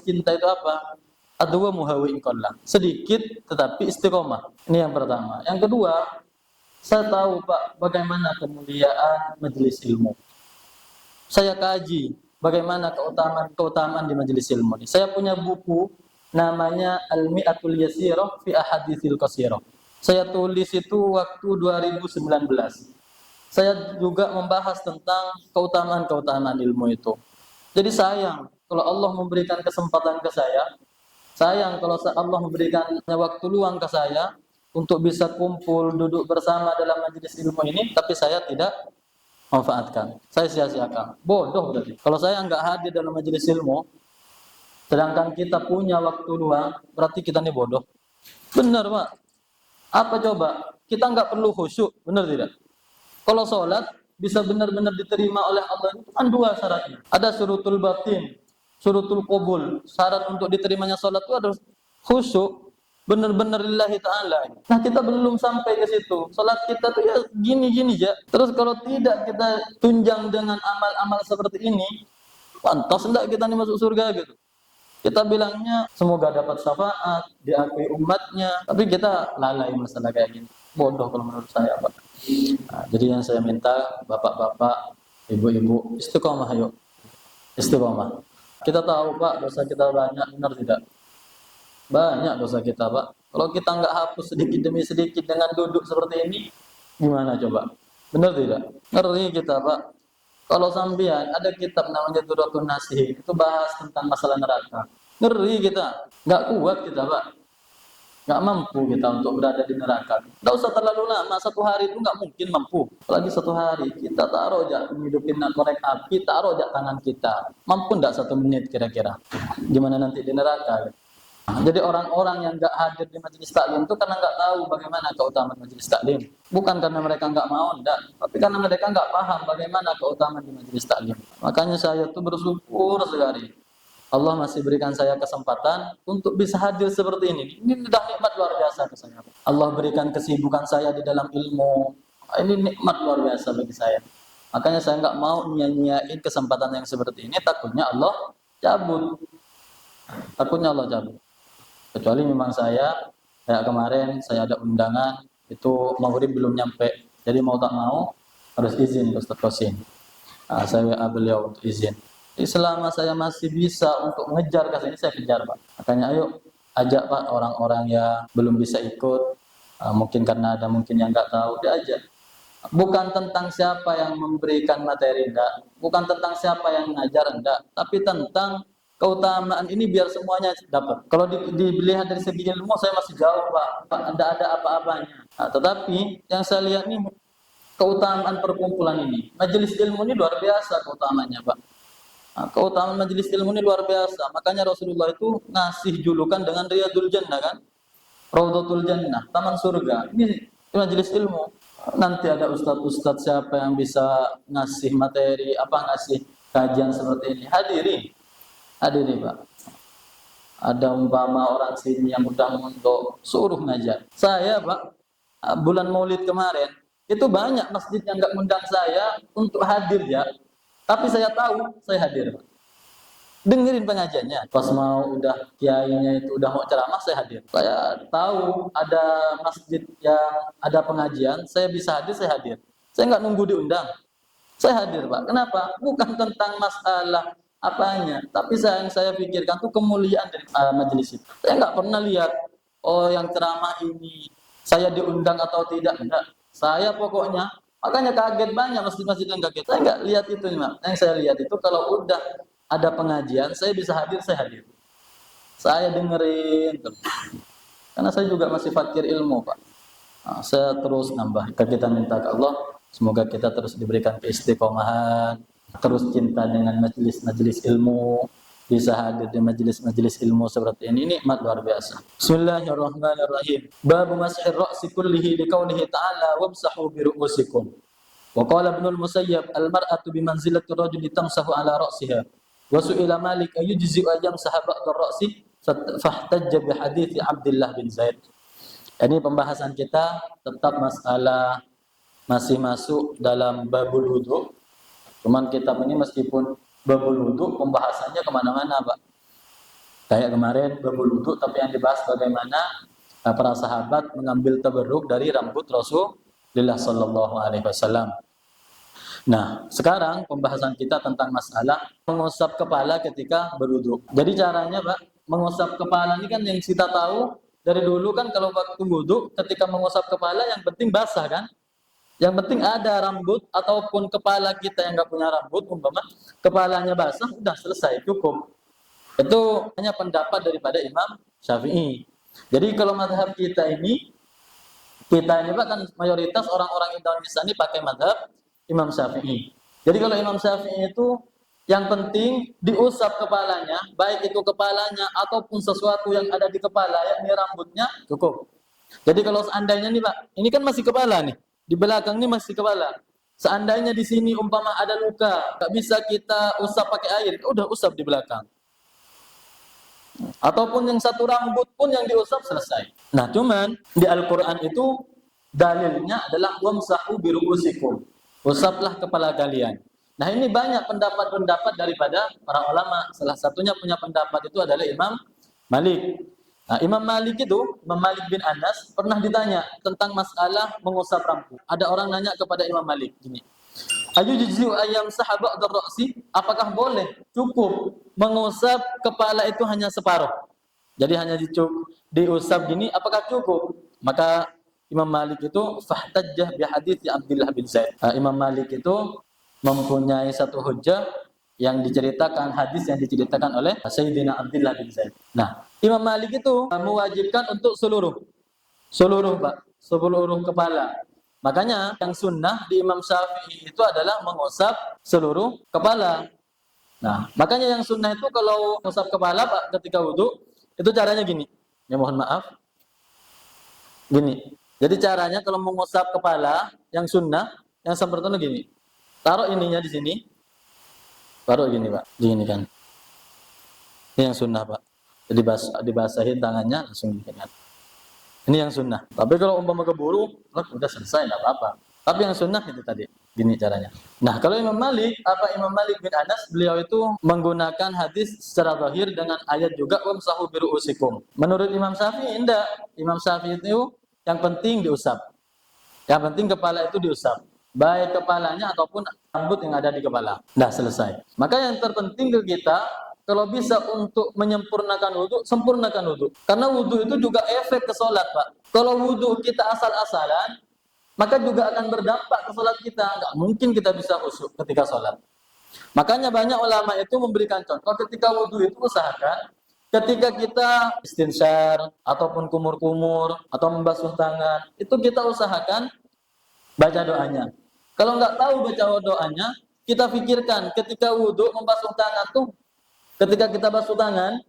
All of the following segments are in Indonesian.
cinta itu apa? Adwa muhawi qalla. Sedikit tetapi istiqomah. Ini yang pertama. Yang kedua, saya tahu Pak bagaimana kemuliaan majelis ilmu. Saya kaji bagaimana keutamaan di majelis ilmu ini. Saya punya buku namanya Al-Mi'atul Yasirah fi Ahaditsil Qasirah. Saya tulis itu waktu 2019. Saya juga membahas tentang keutamaan-keutamaan ilmu itu. Jadi sayang kalau Allah memberikan kesempatan ke saya, sayang kalau Allah memberikan waktu luang ke saya untuk bisa kumpul duduk bersama dalam majelis ilmu ini, tapi saya tidak manfaatkan. Saya sia-siakan. Bodoh berarti. Kalau saya enggak hadir dalam majelis ilmu, sedangkan kita punya waktu luang, berarti kita ini bodoh. Benar, Pak. Apa coba? Kita enggak perlu khusyuk, benar tidak? Kalau sholat bisa benar-benar diterima oleh Allah itu kan dua syaratnya. Ada syurutul batin, syurutul qabul. Syarat untuk diterimanya sholat itu ada khusyuk, benar-benar lillahi ta'ala. Nah kita belum sampai ke situ. Sholat kita tuh ya gini-gini aja. Terus kalau tidak kita tunjang dengan amal-amal seperti ini, pantas enggak kita nih masuk surga gitu. Kita bilangnya semoga dapat syafaat, diakui umatnya, tapi kita lalai masalah kayak gini. Bodoh kalau menurut saya, Pak. Nah, jadi yang saya minta bapak-bapak, ibu-ibu, istiqomah yuk. Istiqomah. Kita tahu Pak, dosa kita banyak, benar tidak? Banyak dosa kita Pak. Kalau kita nggak hapus sedikit demi sedikit dengan duduk seperti ini, gimana coba? Benar tidak? Ngerti kita Pak. Kalau sampean ada kitab namanya Duratun Nasih, itu bahas tentang masalah neraka. Ngeri kita, nggak kuat kita Pak. Nggak mampu kita untuk berada di neraka. Nggak usah terlalu lama, satu hari itu nggak mungkin mampu. Apalagi satu hari, kita taruh aja menghidupin korek api, taruh aja tangan kita. Mampu nggak 1 menit kira-kira? Gimana nanti di neraka? Jadi orang-orang yang nggak hadir di majelis taklim itu karena nggak tahu bagaimana keutamaan majelis taklim. Bukan karena mereka nggak mau, enggak. Tapi karena mereka nggak paham bagaimana keutamaan di majelis taklim. Makanya saya tuh bersyukur sekali. Allah masih berikan saya kesempatan untuk bisa hadir seperti ini. Ini sudah nikmat luar biasa ke saya. Allah berikan kesibukan saya di dalam ilmu. Ini nikmat luar biasa bagi saya. Makanya saya nggak mau nyanyiain kesempatan yang seperti ini. Takutnya Allah cabut. Takutnya Allah cabut. Kecuali memang saya, kayak kemarin saya ada undangan, itu maghrib belum nyampe. Jadi mau tak mau harus izin Ustaz Qasim. Nah, saya WA beliau untuk izin. Jadi selama saya masih bisa untuk mengejar ke sini, saya kejar Pak. Makanya ayo ajak Pak orang-orang yang belum bisa ikut, mungkin karena ada mungkin yang nggak tahu, diajak. Bukan tentang siapa yang memberikan materi, enggak. Bukan tentang siapa yang mengajar, enggak. Tapi tentang keutamaan ini biar semuanya dapat. Kalau dilihat dari segi ilmu, saya masih jauh Pak. Tidak ada apa-apanya. Nah, tetapi yang saya lihat ini keutamaan perkumpulan ini. Majelis ilmu ini luar biasa keutamaannya Pak. Nah, keutamaan majelis ilmu ini luar biasa. Makanya Rasulullah itu ngasih julukan dengan Riyadul Jannah kan? Raudhatul Jannah, taman surga. Ini majelis ilmu. Nanti ada ustadz-ustadz siapa yang bisa ngasih materi, ngasih kajian seperti ini. Hadiri Pak. Ada umpama orang sini yang udah untuk suruh ngajar. Saya Pak, bulan Maulid kemarin, itu banyak masjid yang nggak ngundang saya untuk hadir ya. Tapi saya tahu, saya hadir. Dengerin pengajiannya. Pas mau udah kiainya itu udah mau ceramah, saya hadir. Saya tahu ada masjid yang ada pengajian, saya bisa hadir, saya hadir. Saya nggak nunggu diundang. Saya hadir, Pak. Kenapa? Bukan tentang masalah apanya, tapi yang saya pikirkan tuh kemuliaan dari majelis itu. Saya nggak pernah lihat, yang ceramah ini saya diundang atau tidak. Enggak. Saya pokoknya makanya kaget banyak masjid-masjid yang kaget. Saya nggak lihat itu, Pak. Yang saya lihat itu kalau udah ada pengajian, saya bisa hadir, saya hadir. Saya dengerin terus. Karena saya juga masih fakir ilmu, Pak. Nah, saya terus nambah. Kita minta ke Allah, semoga kita terus diberikan keistiqomahan, terus cinta dengan majelis-majelis ilmu, bisa hadir di majelis-majelis ilmu seperti ini, nikmat luar biasa. Bismillahirrahmanirrahim. Babu mashir ra'si kullihi liqaulihi ta'ala wamsahu bi ru'usikum. Wa qala Ibnu al-Musayyab al-mar'atu bi manzilati ar-rajuli tamsahu ala ra'siha. Wa su'ila Malik ayujzi'u ayyam sahabat ar-ra'si fahtajja bi hadithi Abdullah bin Zaid. Ini pembahasan kita tetap masalah masih masuk dalam babul wudu. Cuman kitab ini meskipun babul wudu, pembahasannya kemana-mana Pak. Kayak kemarin berwudu, tapi yang dibahas bagaimana para sahabat mengambil tabarruk dari rambut Rasulullah sallallahu alaihi wasallam. Nah, sekarang pembahasan kita tentang masalah mengusap kepala ketika berwudu. Jadi caranya, Pak, mengusap kepala ini kan yang kita tahu dari dulu kan kalau waktu wudu ketika mengusap kepala yang penting basah kan? Yang penting ada rambut ataupun kepala kita yang nggak punya rambut, umpama kepalanya basah, udah selesai, cukup. Itu hanya pendapat daripada Imam Syafi'i. Jadi kalau mazhab kita ini Pak kan mayoritas orang-orang Indonesia ini pakai mazhab Imam Syafi'i. Jadi kalau Imam Syafi'i itu yang penting diusap kepalanya, baik itu kepalanya ataupun sesuatu yang ada di kepala, yakni rambutnya, cukup. Jadi kalau seandainya nih Pak, ini kan masih kepala nih, di belakang ini masih kepala. Seandainya di sini umpama ada luka, nggak bisa kita usap pakai air, udah usap di belakang. Ataupun yang satu rambut pun yang diusap selesai. Nah, cuman di Al-Qur'an itu dalilnya adalah wamsahu biru'usikum. Usaplah kepala kalian. Nah, ini banyak pendapat-pendapat daripada para ulama. Salah satunya punya pendapat itu adalah Imam Malik. Nah, Imam Malik bin Anas pernah ditanya tentang masalah mengusap rambut. Ada orang nanya kepada Imam Malik gini. Ayu juz'u ayam sahabat ar-ra'si, apakah boleh cukup mengusap kepala itu hanya separuh? Jadi hanya diusap gini, apakah cukup? Maka Imam Malik itu fahtajjah bi hadits Abdullah bin Zaid. Imam Malik itu mempunyai satu hujjah yang diceritakan, hadis yang diceritakan oleh Sayyidina Abdullah bin Zaid. Nah, Imam Malik itu mewajibkan untuk seluruh Pak, seluruh kepala. Makanya yang sunnah di Imam Syafi'i itu adalah mengusap seluruh kepala. Nah, makanya yang sunnah itu kalau mengusap kepala Pak ketika wudu, itu caranya gini. Ya mohon maaf. Gini. Jadi caranya kalau mengusap kepala yang sunnah, yang sempurna gini. Taruh ininya di sini. Taruh gini Pak. Gini kan. Ini yang sunnah Pak. Jadi dibasahin tangannya langsung gini kan. Ini yang sunnah. Tapi kalau umpama keburu, udah selesai, enggak apa-apa. Tapi yang sunnah itu tadi, gini caranya. Nah, kalau Imam Malik bin Anas, beliau itu menggunakan hadis secara zahir dengan ayat juga wamsahu biru'usikum. Menurut Imam Syafi'i enggak. Imam Syafi'i itu yang penting diusap. Yang penting kepala itu diusap. Baik kepalanya ataupun rambut yang ada di kepala. Nah, selesai. Maka yang terpenting ke kita, kalau bisa untuk menyempurnakan wudu, sempurnakan wudu. Karena wudu itu juga efek ke sholat, Pak. Kalau wudu kita asal-asalan, maka juga akan berdampak ke sholat kita. Nggak mungkin kita bisa khusyuk ketika sholat. Makanya banyak ulama itu memberikan contoh ketika wudu itu usahakan ketika kita istinsyar ataupun kumur-kumur atau membasuh tangan, itu kita usahakan baca doanya. Kalau nggak tahu baca doanya, kita pikirkan ketika wudu membasuh tangan tuh, ketika kita basuh tangan,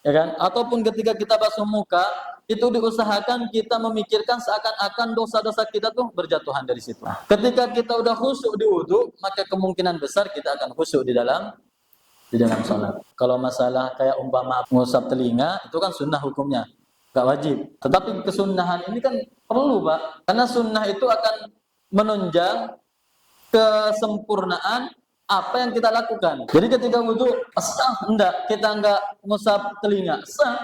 ya kan, ataupun ketika kita basuh muka, itu diusahakan kita memikirkan seakan-akan dosa-dosa kita tuh berjatuhan dari situ. Ketika kita udah khusyuk di wudu, maka kemungkinan besar kita akan khusyuk di dalam sholat. Kalau masalah kayak umpama mengusap telinga, itu kan sunnah hukumnya, nggak wajib. Tetapi kesunnahan ini kan perlu Pak, karena sunnah itu akan menunjang kesempurnaan apa yang kita lakukan. Jadi ketika wudu, kita enggak ngusap telinga, sah.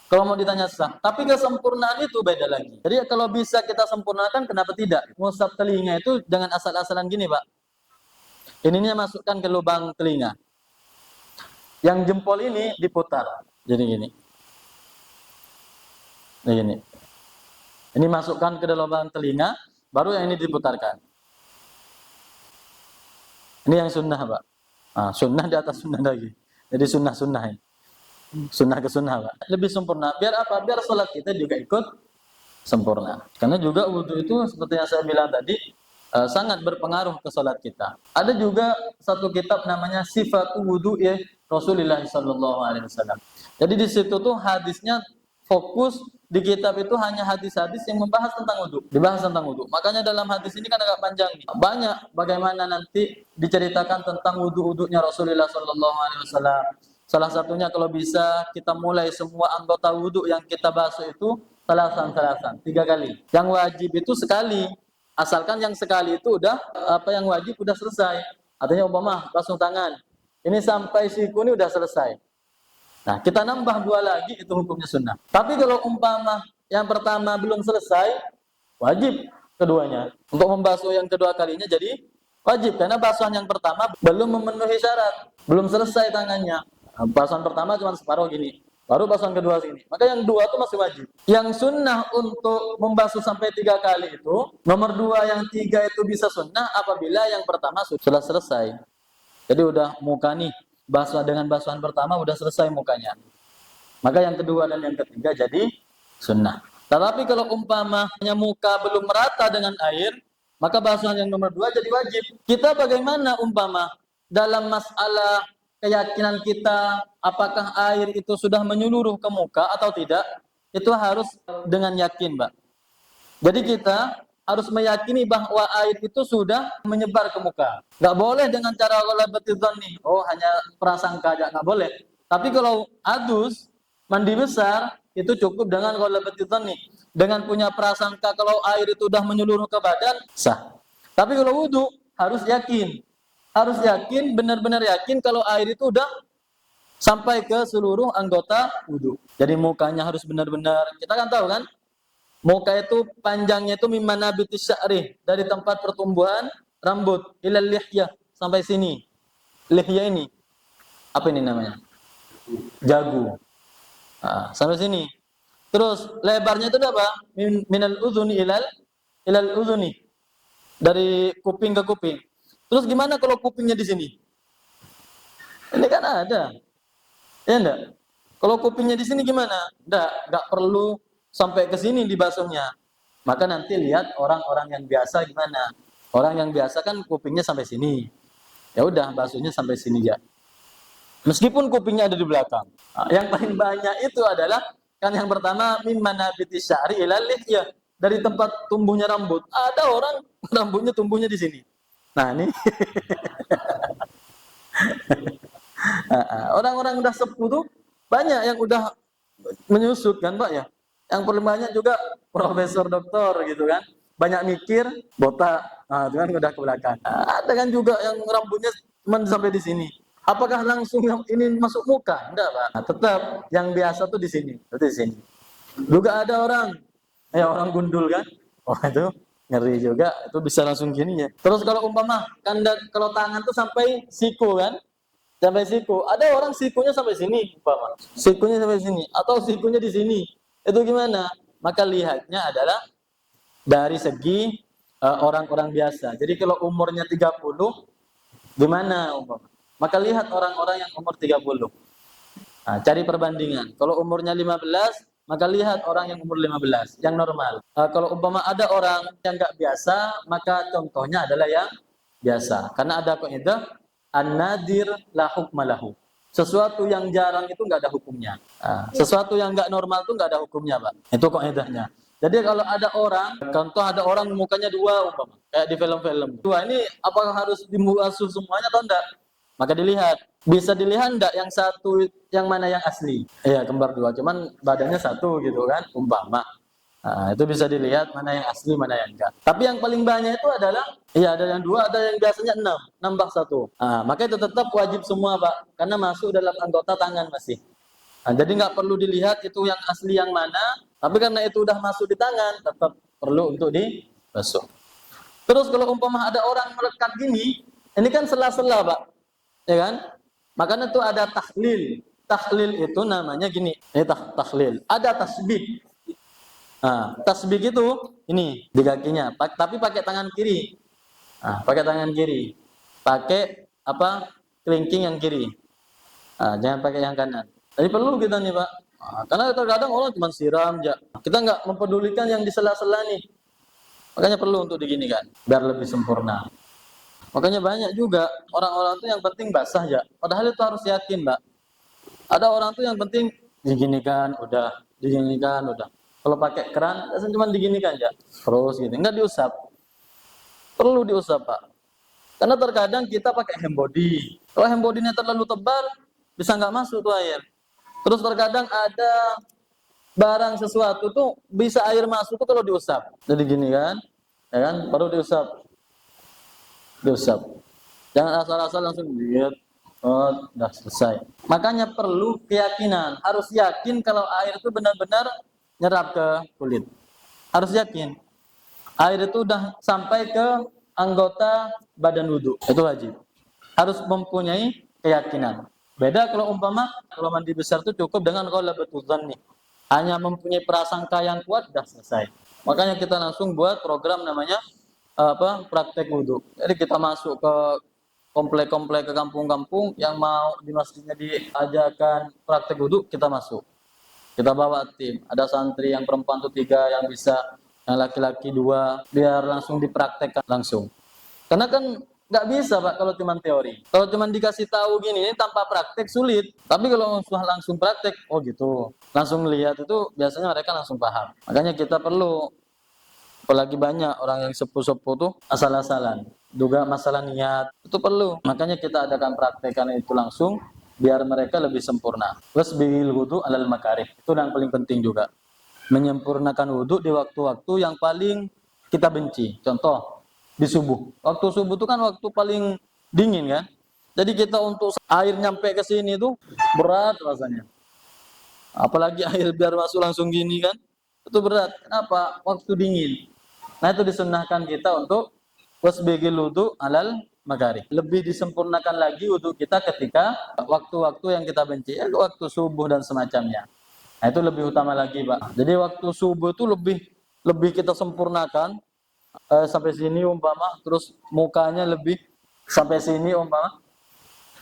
Kalau mau ditanya sah, tapi kesempurnaan itu beda lagi. Jadi kalau bisa kita sempurnakan, kenapa tidak? Ngusap telinga itu jangan asal-asalan gini, Pak. Ininya masukkan ke lubang telinga. Yang jempol ini diputar. Jadi gini. Ini. Ini masukkan ke lubang telinga, baru yang ini diputarkan. Ini yang sunnah, Pak. Nah, sunnah di atas sunnah lagi. Jadi sunnah ini. Sunnah ke sunnah, Pak. Lebih sempurna. Biar apa? Biar sholat kita juga ikut sempurna. Karena juga wudhu itu seperti yang saya bilang tadi, sangat berpengaruh ke sholat kita. Ada juga satu kitab namanya Sifatu Wudu'i Rasulullah sallallahu alaihi wasallam. Jadi di situ tuh hadisnya fokus di kitab itu hanya hadis-hadis yang membahas tentang wudu, dibahas tentang wudu. Makanya dalam hadis ini kan agak panjang nih. Banyak bagaimana nanti diceritakan tentang wudu-wudunya Rasulullah sallallahu alaihi wasallam. Salah satunya kalau bisa kita mulai semua anggota wudu yang kita basuh itu salasan 3 kali. Yang wajib itu sekali. Asalkan yang sekali itu udah yang wajib udah selesai. Artinya umpama basuh tangan. Ini sampai siku ini udah selesai. Nah, kita nambah 2 lagi, itu hukumnya sunnah. Tapi kalau umpama yang pertama belum selesai, wajib keduanya. Untuk membasuh yang kedua kalinya jadi wajib, karena basuhan yang pertama belum memenuhi syarat, belum selesai tangannya. Nah, basuhan pertama cuma separuh gini, baru basuhan kedua sini. Maka yang dua itu masih wajib. Yang sunnah untuk membasuh sampai 3 kali itu, nomor 2 yang 3 itu bisa sunnah apabila yang pertama sudah selesai. Jadi udah muka nih, basuh dengan basuhan pertama udah selesai mukanya. Maka yang kedua dan yang ketiga jadi sunnah. Tetapi kalau umpamanya muka belum merata dengan air, maka basuhan yang nomor 2 jadi wajib. Kita bagaimana umpama dalam masalah keyakinan kita, apakah air itu sudah menyeluruh ke muka atau tidak? Itu harus dengan yakin, Mbak. Jadi kita harus meyakini bahwa air itu sudah menyebar ke muka. Nggak boleh dengan cara ghalabatul dzanni. Oh, hanya prasangka aja, nggak boleh. Tapi kalau adus, mandi besar, itu cukup dengan ghalabatul dzanni. Dengan punya prasangka kalau air itu sudah menyeluruh ke badan, sah. Tapi kalau wudu, harus yakin. Harus yakin, benar-benar yakin kalau air itu udah sampai ke seluruh anggota wudu. Jadi mukanya harus benar-benar, kita kan tahu kan? Muka itu panjangnya itu mimana bitis sya'ri, dari tempat pertumbuhan rambut ilal lihyah, sampai sini. Lihyah ini apa ini namanya? Jagu. Nah, sampai sini. Terus lebarnya itu apa? Minal udhuni ilal udhuni. Dari kuping ke kuping. Terus gimana kalau kupingnya di sini? Ini kan ada. Ya enggak? Kalau kupingnya di sini gimana? Enggak perlu sampai ke sini dibasuhnya. Maka nanti lihat orang-orang yang biasa gimana. Orang yang biasa kan kupingnya sampai sini. Ya udah, basuhnya sampai sini ya. Meskipun kupingnya ada di belakang. Nah, yang paling banyak itu adalah kan yang pertama mimana bitis sya'ri ilal lihyah, dari tempat tumbuhnya rambut. Ada orang rambutnya tumbuhnya di sini. Nah, ini orang-orang udah sepuh tuh banyak yang udah menyusut kan, Pak ya. Yang paling banyak juga profesor doktor gitu kan. Banyak mikir, botak. Nah, itu kan udah ke belakang. Nah, ada kan juga yang rambutnya cuma sampai di sini. Apakah langsung yang ini masuk muka? Enggak, Pak. Nah, tetap yang biasa tuh di sini, berarti di sini. Juga ada orang, ya orang gundul kan. Oh, itu ngeri juga, itu bisa langsung gini ya. Terus kalau umpama kan kalau tangan tuh sampai siku kan? Sampai siku. Ada orang sikunya sampai sini, umpama. Sikunya sampai sini atau sikunya di sini. Itu gimana? Maka lihatnya adalah dari segi orang-orang biasa. Jadi kalau umurnya 30, gimana umpama? Maka lihat orang-orang yang umur 30. Nah, cari perbandingan. Kalau umurnya 15, maka lihat orang yang umur 15, yang normal. Kalau umpama ada orang yang enggak biasa, maka contohnya adalah yang biasa. Karena ada kaidah an-nadir la hukma lahu. Sesuatu yang jarang itu enggak ada hukumnya. Sesuatu yang enggak normal itu enggak ada hukumnya, Pak. Itu kaidahnya. Jadi kalau ada orang, contoh ada orang mukanya 2 umpama, kayak di film-film. 2 ini apakah harus dibasuh semuanya atau enggak? Maka dilihat. Bisa dilihat enggak yang satu yang mana yang asli? Iya, kembar 2, cuman badannya satu gitu kan, umpama. Nah, itu bisa dilihat mana yang asli, mana yang enggak. Tapi yang paling banyak itu adalah, iya ada yang 2, ada yang biasanya 6, nambah 1. Nah, maka itu tetap wajib semua, Pak, karena masuk dalam anggota tangan masih. Nah, jadi nggak perlu dilihat itu yang asli yang mana, tapi karena itu udah masuk di tangan, tetap perlu untuk dibasuh. Terus kalau umpama ada orang melekat gini, ini kan sela-sela, Pak, ya kan? Makanya itu ada tahlil. Tahlil itu namanya gini, ini tahlil. Ada tasbih. Nah, tasbih itu ini di kakinya, tapi pakai tangan kiri. Nah, pakai tangan kiri. Pakai apa? Kelingking yang kiri. Nah, jangan pakai yang kanan. Jadi perlu kita nih, Pak. Nah, karena terkadang orang cuma siram aja. Kita nggak mempedulikan yang di sela-sela nih. Makanya perlu untuk diginikan biar lebih sempurna. Makanya banyak juga orang-orang tuh yang penting basah ya. Padahal itu harus yakin, Mbak. Ada orang tuh yang penting diginikan, udah, diginikan, udah. Kalau pakai keran, cuma diginikan aja, terus gitu, enggak diusap. Perlu diusap, Pak. Karena terkadang kita pakai hand body. Kalau hand body-nya terlalu tebal, bisa nggak masuk tuh air. Terus terkadang ada barang sesuatu tuh bisa air masuk tuh kalau diusap. Jadi gini kan, ya kan, baru diusap. Diusap. Jangan asal-asal langsung lihat. Oh, udah selesai. Makanya perlu keyakinan. Harus yakin kalau air itu benar-benar nyerap ke kulit. Harus yakin. Air itu udah sampai ke anggota badan wudhu. Itu wajib. Harus mempunyai keyakinan. Beda kalau umpama kalau mandi besar itu cukup dengan ghalabatul dzanni. Hanya mempunyai prasangka yang kuat sudah selesai. Makanya kita langsung buat program namanya praktek wudhu. Jadi kita masuk ke komplek-komplek, ke kampung-kampung yang mau di masjidnya diajarkan praktek wudhu, kita masuk. Kita bawa tim. Ada santri yang perempuan tuh 3, yang bisa, yang laki-laki 2, biar langsung dipraktekkan langsung. Karena kan nggak bisa Pak kalau cuma teori. Kalau cuma dikasih tahu gini, ini tanpa praktek sulit. Tapi kalau langsung praktek, oh gitu. Langsung lihat itu biasanya mereka langsung paham. Makanya kita perlu, apalagi banyak orang yang sepuh-sepuh tuh asal-asalan. Juga masalah niat itu perlu. Makanya kita adakan praktekan itu langsung biar mereka lebih sempurna. Wasbil wudu alal makarih. Itu yang paling penting juga. Menyempurnakan wudu di waktu-waktu yang paling kita benci. Contoh di subuh. Waktu subuh itu kan waktu paling dingin kan. Jadi kita untuk air nyampe ke sini tuh berat rasanya. Apalagi air biar masuk langsung gini kan. Itu berat. Kenapa? Waktu dingin. Nah itu disunnahkan kita untuk wasbigil wudu alal makarih. Lebih disempurnakan lagi wudu kita ketika waktu-waktu yang kita benci, waktu subuh dan semacamnya. Nah itu lebih utama lagi Pak. Jadi waktu subuh itu lebih kita sempurnakan sampai sini umpama, terus mukanya lebih sampai sini umpama,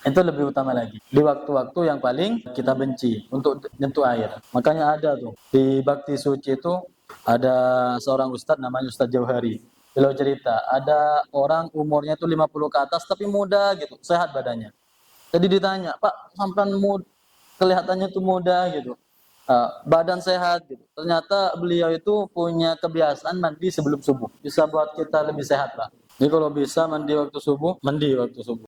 itu lebih utama lagi. Di waktu-waktu yang paling kita benci untuk nyentuh air. Makanya ada tuh di Bakti Suci itu ada seorang ustadz namanya Ustadz Jauhari. Beliau cerita, ada orang umurnya itu 50 ke atas tapi muda gitu, sehat badannya. Jadi ditanya, Pak, sampai kelihatannya tuh muda gitu. Badan sehat gitu. Ternyata beliau itu punya kebiasaan mandi sebelum subuh. Bisa buat kita lebih sehat, Pak. Jadi kalau bisa mandi waktu subuh, mandi waktu subuh.